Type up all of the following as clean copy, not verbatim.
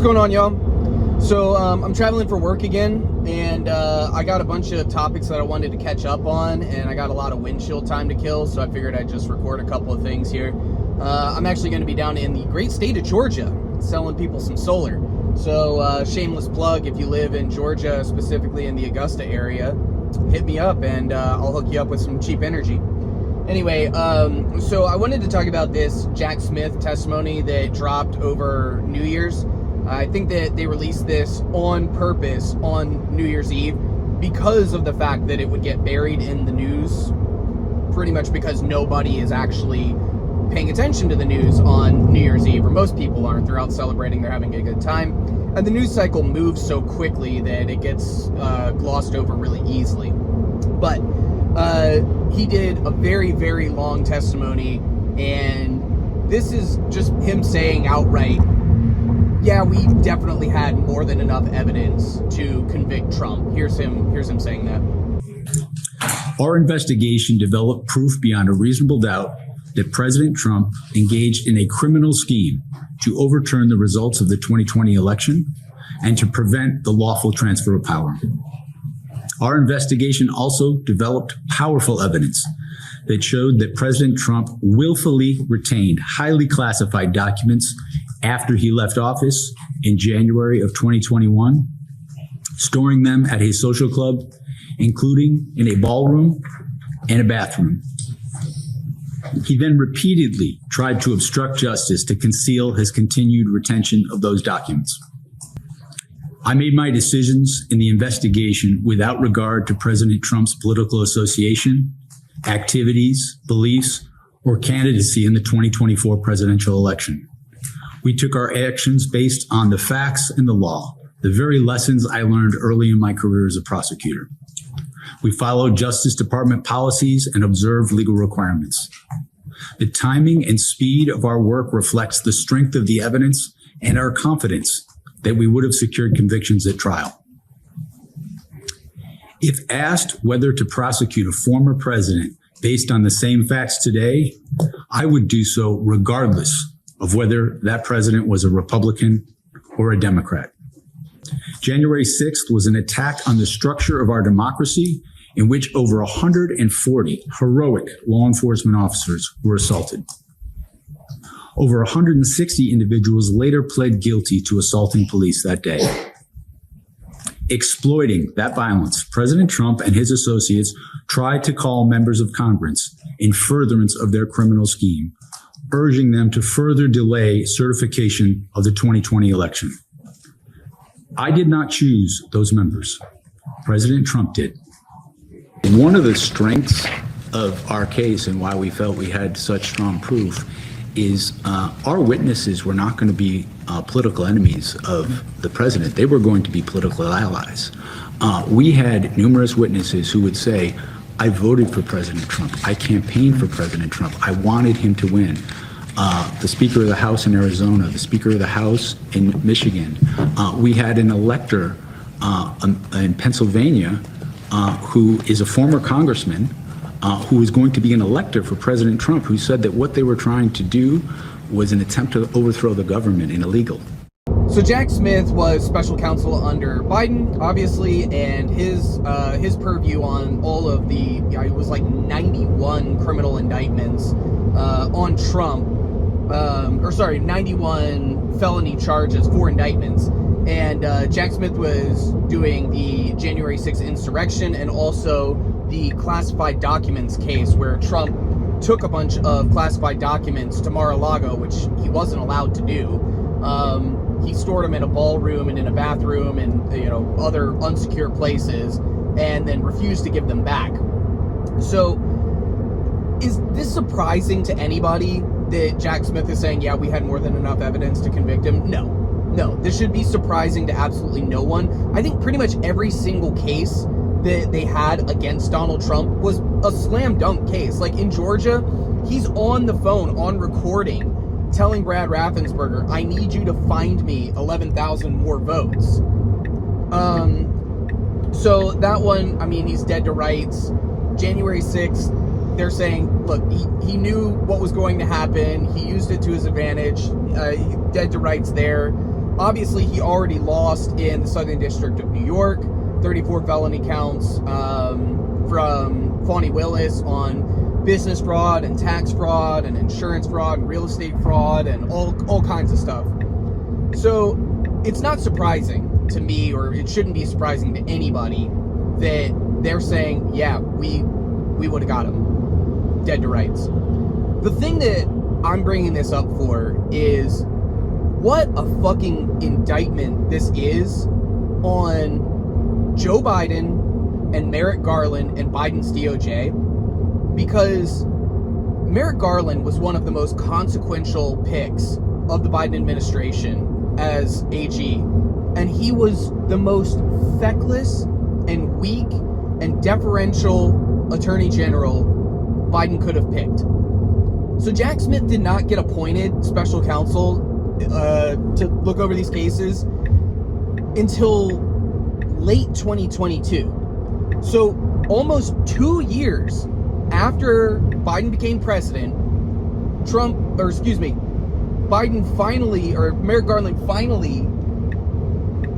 going on, y'all? So I'm traveling for work again, and I got a bunch of topics that I wanted to catch up on, and I got a lot of windshield time to kill, so I figured I'd just record a couple of things here. I'm actually going to be down in the great state of Georgia selling people some solar. So shameless plug, if you live in Georgia, specifically in the Augusta area, hit me up and I'll hook you up with some cheap energy. Anyway, so I wanted to talk about this Jack Smith testimony that dropped over New Year's. I think that they released this on purpose on New Year's Eve because of the fact that it would get buried in the news, pretty much because nobody is actually paying attention to the news on New Year's Eve, or most people aren't. They're out celebrating, they're having a good time. And the news cycle moves so quickly that it gets glossed over really easily. But he did a very, very long testimony, and this is just him saying outright, yeah, we definitely had more than enough evidence to convict Trump. Here's him saying that. Our investigation developed proof beyond a reasonable doubt that President Trump engaged in a criminal scheme to overturn the results of the 2020 election and to prevent the lawful transfer of power. Our investigation also developed powerful evidence that showed that President Trump willfully retained highly classified documents after he left office in January of 2021, storing them at his social club, including in a ballroom and a bathroom. He then repeatedly tried to obstruct justice to conceal his continued retention of those documents. I made my decisions in the investigation without regard to President Trump's political association, activities, beliefs, or candidacy in the 2024 presidential election. We took our actions based on the facts and the law, the very lessons I learned early in my career as a prosecutor. We followed Justice Department policies and observed legal requirements. The timing and speed of our work reflects the strength of the evidence and our confidence that we would have secured convictions at trial. If asked whether to prosecute a former president based on the same facts today, I would do so regardless of whether that president was a Republican or a Democrat. January 6th was an attack on the structure of our democracy in which over 140 heroic law enforcement officers were assaulted. Over 160 individuals later pled guilty to assaulting police that day. Exploiting that violence, President Trump and his associates tried to call members of Congress in furtherance of their criminal scheme, urging them to further delay certification of the 2020 election. I did not choose those members. President Trump did. One of the strengths of our case and why we felt we had such strong proof is our witnesses were not going to be political enemies of the president. They were going to be political allies. We had numerous witnesses who would say, I voted for President Trump. I campaigned for President Trump. I wanted him to win. The Speaker of the House in Arizona, the Speaker of the House in Michigan. We had an elector in Pennsylvania who is a former congressman who is going to be an elector for President Trump, who said that what they were trying to do was an attempt to overthrow the government and illegal. So Jack Smith was special counsel under Biden, obviously, and his purview on all of the, it was like 91 criminal indictments on Trump, 91 felony charges, 4 indictments. And Jack Smith was doing the January 6th insurrection and also the classified documents case where Trump took a bunch of classified documents to Mar-a-Lago, which he wasn't allowed to do. He stored them in a ballroom and in a bathroom and other unsecure places, and then refused to give them back. So is this surprising to anybody that Jack Smith is saying, yeah, we had more than enough evidence to convict him? No, this should be surprising to absolutely no one. I think pretty much every single case that they had against Donald Trump was a slam dunk case. Like in Georgia, he's on the phone, on recording, telling Brad Raffensperger, I need you to find me 11,000 more votes. So that one, I mean, he's dead to rights. January 6th, they're saying, look, he knew what was going to happen. He used it to his advantage. Dead to rights there. obviously he already lost in the Southern District of New York, 34 felony counts from Fani Willis on business fraud and tax fraud and insurance fraud and real estate fraud and all kinds of stuff. So it's not surprising to me, or it shouldn't be surprising to anybody, that they're saying, yeah, we would have got him dead to rights. The thing that I'm bringing this up for is what a fucking indictment this is on Joe Biden and Merrick Garland and Biden's DOJ, because Merrick Garland was one of the most consequential picks of the Biden administration as AG, and he was the most feckless and weak and deferential attorney general Biden could have picked. So Jack Smith did not get appointed special counsel to look over these cases until late 2022. So almost 2 years after Biden became president, Merrick Garland finally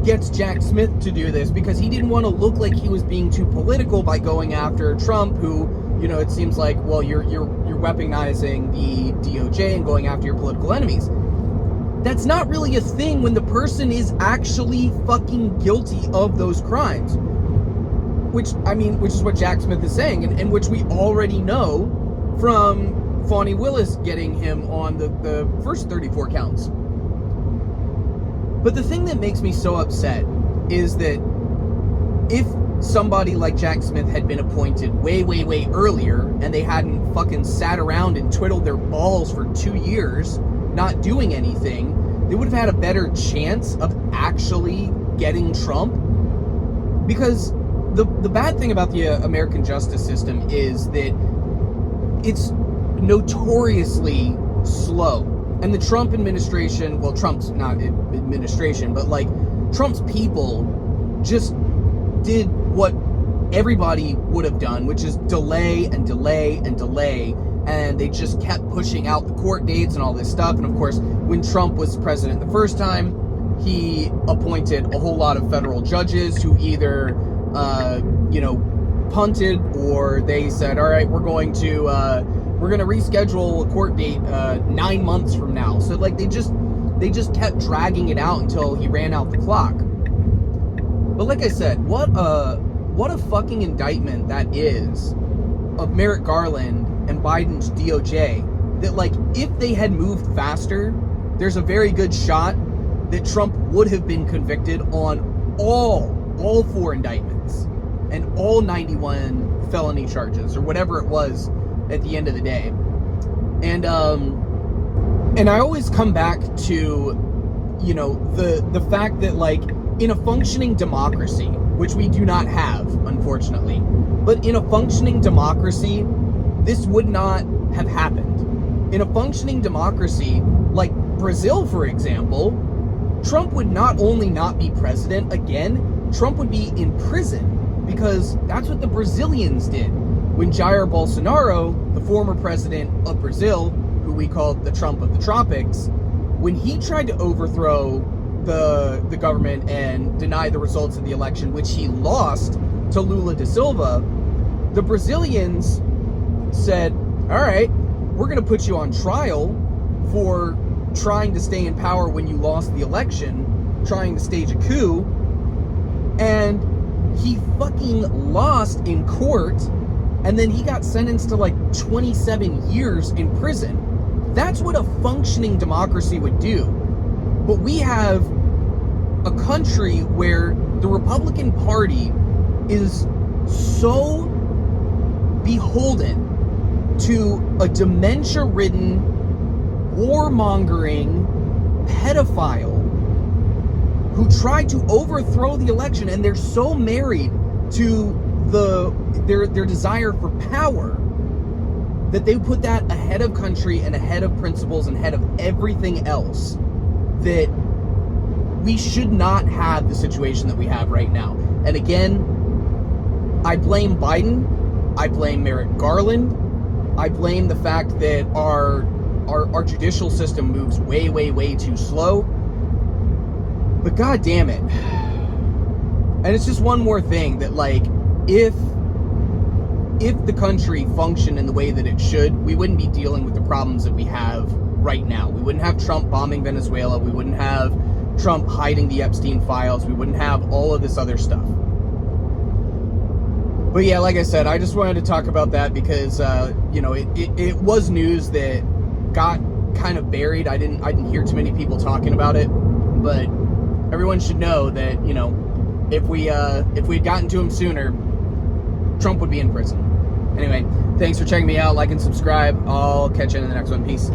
gets Jack Smith to do this, because he didn't want to look like he was being too political by going after Trump, who, you know, it seems like, well, you're weaponizing the DOJ and going after your political enemies. That's not really a thing when the person is actually fucking guilty of those crimes. Which is what Jack Smith is saying, and which we already know from Fani Willis getting him on the first 34 counts. But the thing that makes me so upset is that if somebody like Jack Smith had been appointed way, way, way earlier, and they hadn't fucking sat around and twiddled their balls for 2 years not doing anything, they would have had a better chance of actually getting Trump. Because the bad thing about the American justice system is that it's notoriously slow. And the Trump administration, well, Trump's not administration, but like Trump's people just did what everybody would have done, which is delay and delay and delay. And they just kept pushing out the court dates and all this stuff. And of course, when Trump was president the first time, he appointed a whole lot of federal judges who either, punted, or they said, all right, we're going to reschedule a court date 9 months from now. So like they just kept dragging it out until he ran out the clock. But like I said, what a fucking indictment that is of Merrick Garland and Biden's DOJ, that like if they had moved faster, there's a very good shot that Trump would have been convicted on all 4 indictments and all 91 felony charges, or whatever it was at the end of the day. And I always come back to, you know, the fact that like in a functioning democracy, which we do not have, unfortunately, but in a functioning democracy, this would not have happened. In a functioning democracy like Brazil, for example, Trump would not only not be president again, Trump would be in prison, because that's what the Brazilians did when Jair Bolsonaro, the former president of Brazil, who we called the Trump of the tropics, when he tried to overthrow the government and deny the results of the election, which he lost to Lula da Silva, the Brazilians said, all right, we're going to put you on trial for trying to stay in power when you lost the election, trying to stage a coup, and he fucking lost in court, and then he got sentenced to like 27 years in prison. That's what a functioning democracy would do. But we have a country where the Republican Party is so beholden to a dementia-ridden, warmongering pedophile who tried to overthrow the election, and they're so married to their desire for power that they put that ahead of country and ahead of principles and ahead of everything else, that we should not have the situation that we have right now. And again, I blame Biden, I blame Merrick Garland, I blame the fact that our judicial system moves way, way, way too slow. But god damn it. And it's just one more thing that, like, if the country functioned in the way that it should, we wouldn't be dealing with the problems that we have right now. We wouldn't have Trump bombing Venezuela. We wouldn't have Trump hiding the Epstein files. We wouldn't have all of this other stuff. But yeah, like I said, I just wanted to talk about that because, it was news that got kind of buried. I didn't hear too many people talking about it, but everyone should know that, if we'd gotten to him sooner, Trump would be in prison. Anyway, thanks for checking me out. Like and subscribe. I'll catch you in the next one. Peace.